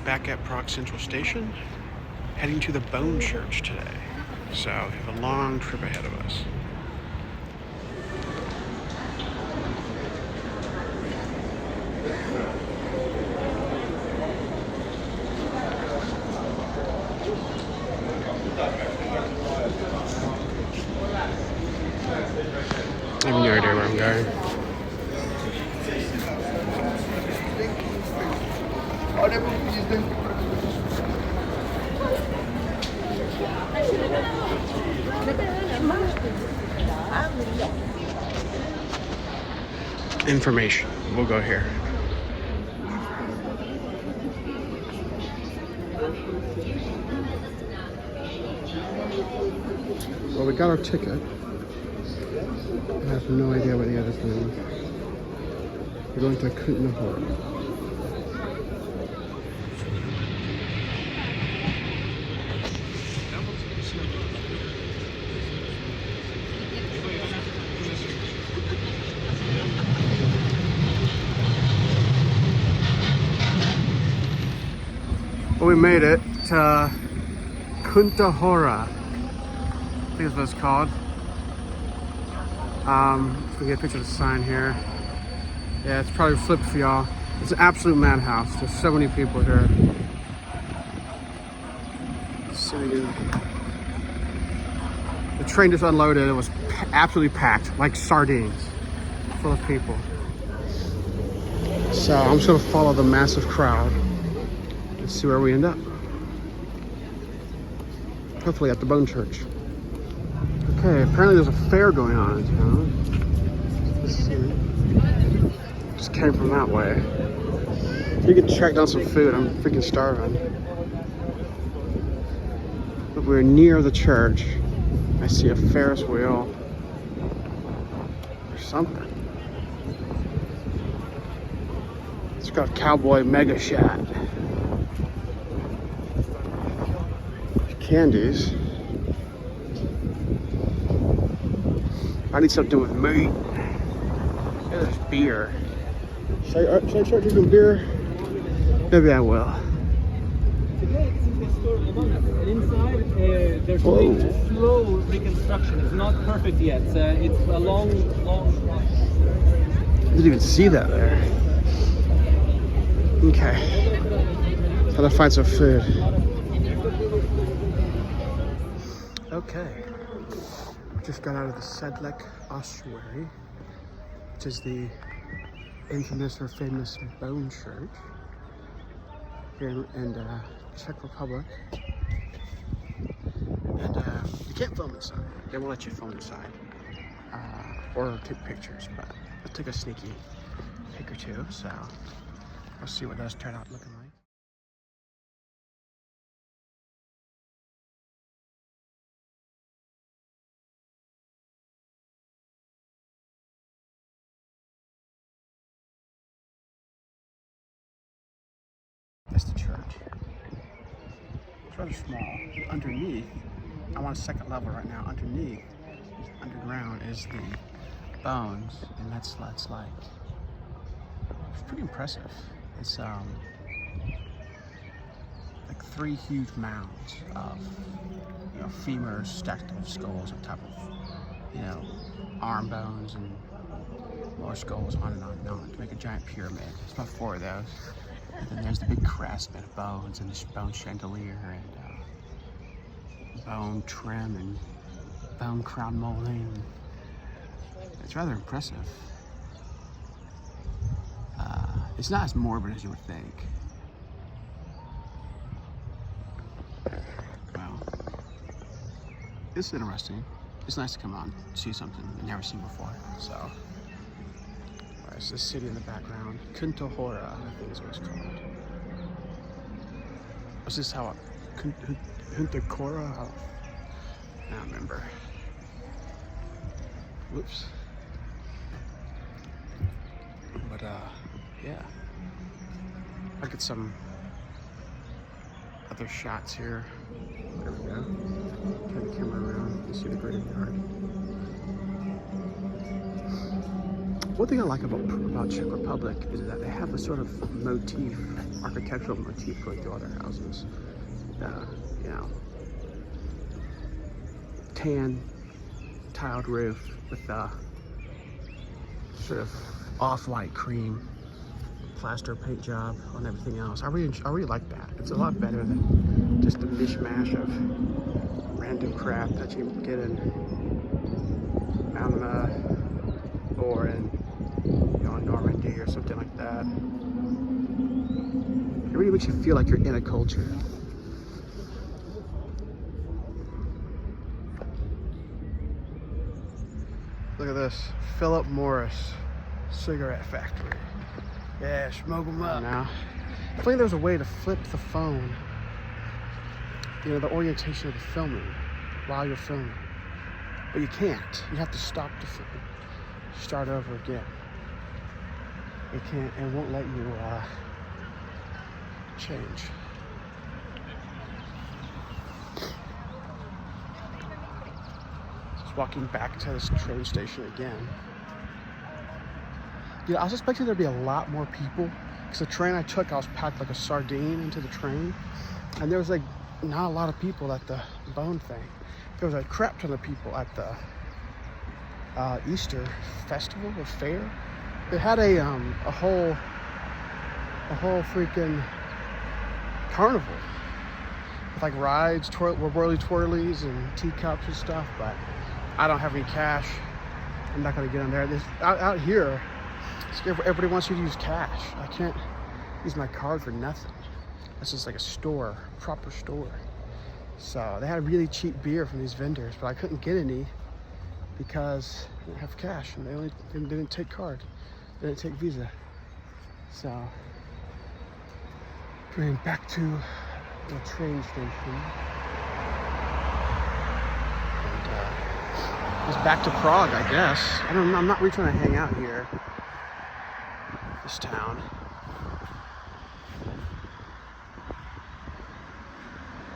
back at Prague Central Station, heading to the Bone Church today. So we have a long trip ahead of us. I have no idea where I'm going. Information. We'll go here. Well, we got our ticket. I have no idea what the other thing is. We're going to Kutnahora. Well, we made it to Kutnahora. I think that's what it's called. We get a picture of the sign here. Yeah, it's probably flipped for y'all. It's an absolute madhouse. There's so many people here. The train just unloaded. It was absolutely packed, like sardines, full of people. So I'm just gonna follow the massive crowd and see where we end up. Hopefully at the Bone Church. Okay, apparently there's a fair going on in town. Let's see. Just came from that way. You can track down some food. I'm freaking starving. But we're near the church. I see a Ferris wheel or something. It's got a cowboy mega shot. Candies. I need something with meat. Yeah, there's beer. Should I start drinking beer? Maybe I will. Today, this is the store among us. And inside, there's a slow reconstruction. It's not perfect yet. It's a long process. I didn't even see that there. Okay. Gotta find some food. Okay. Just got out of the Sedlec Ossuary, which is the infamous or famous bone church here in Czech Republic. And you can't film inside. They won't let you film inside or take pictures, but I took a sneaky pic or two, so we'll see what those turn out looking like. That's the church. It's rather small. Underneath, I'm on a second level right now. Underneath, underground is the bones, and that's like, it's pretty impressive. It's like 3 huge mounds of, femurs stacked with skulls on top of, arm bones and more skulls, on and on and on to make a giant pyramid. It's about 4 of those. And then there's the big crest of bones and this bone chandelier and bone trim and bone crown molding. It's rather impressive. It's not as morbid as you would think. Well, it's interesting. It's nice to come out and see something you've never seen before. So, there's this city in the background. Kutnahora, I think is what it's called. Was this how Kutnahora? I don't remember. Whoops. But yeah. I'll get some other shots here. There we go. Turn the camera around. You see the graded yard. One thing I like about Czech Republic is that they have a sort of motif, architectural motif going through all their houses. You know, tan tiled roof with sort of off-white cream plaster paint job on everything else. I really like that. It's a lot better than just the mishmash of random crap that you get in Malmö or in, you know, Normandy or something like that. It really makes you feel like you're in a culture. Look at this, Philip Morris cigarette factory. Yeah, smoke them up. Now, I think there's a way to flip the phone, you know, the orientation of the filming while you're filming. But you can't. You have to stop the film, start over again. It can't, it won't let you change. Just walking back to this train station again. Yeah, I was expecting there'd be a lot more people because the train I took, I was packed like a sardine into the train, and there was like not a lot of people at the bone thing. There was a crap ton of people at the Easter festival or fair. It had a whole freaking carnival with like rides, whirly twirlies, and teacups and stuff. But I don't have any cash. I'm not gonna get on there. This out here. Everybody wants you to use cash. I can't use my card for nothing. This is like a store, proper store. So they had really cheap beer from these vendors, but I couldn't get any because I didn't have cash, and they didn't take card. They didn't take Visa. So going back to the train station. And it's back to Prague, I guess. I don't know. I'm not really trying to hang out here. This town.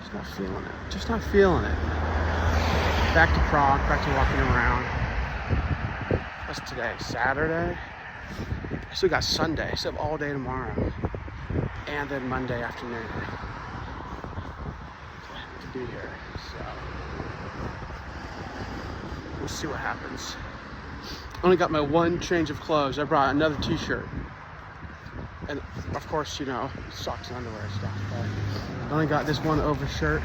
Just not feeling it. Just not feeling it. Back to Prague, back to walking around. What's today? Saturday? I still got Sunday. I still have all day tomorrow. And then Monday afternoon to be here. So we'll see what happens. Only got my one change of clothes. I brought another t-shirt. And of course, you know, socks and underwear and stuff. But I only got this one overshirt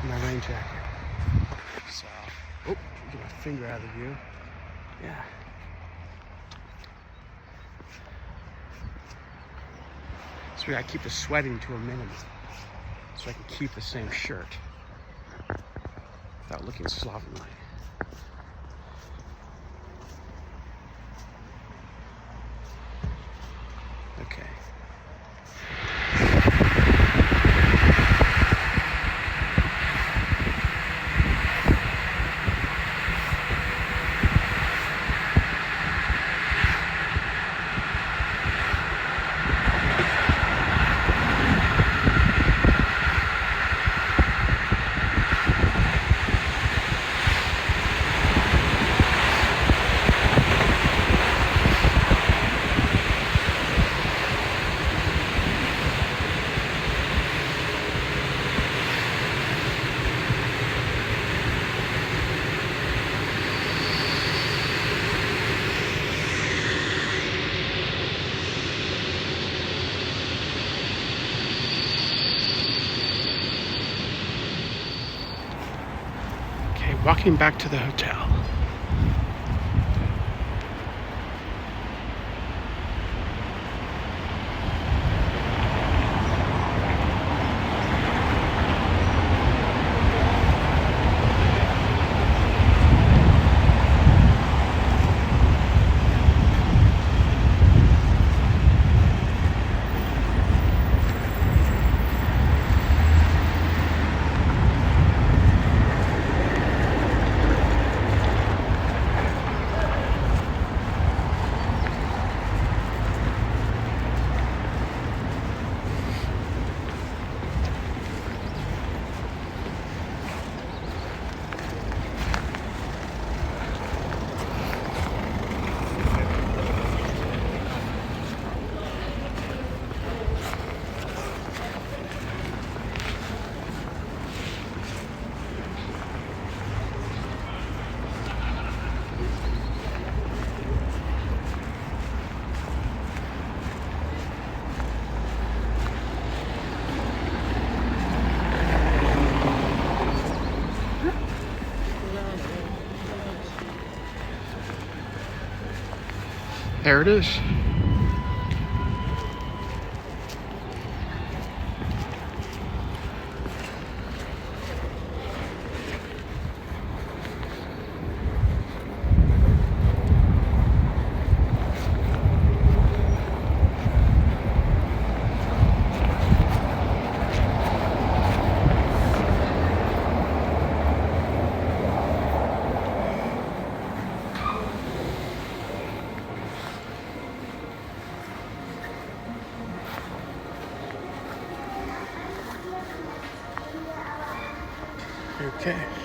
and my rain jacket. So, oh, get my finger out of the view. Yeah. So we gotta keep the sweating to a minimum so I can keep the same shirt without looking slovenly. Okay. Walking back to the hotel. There it is. Okay.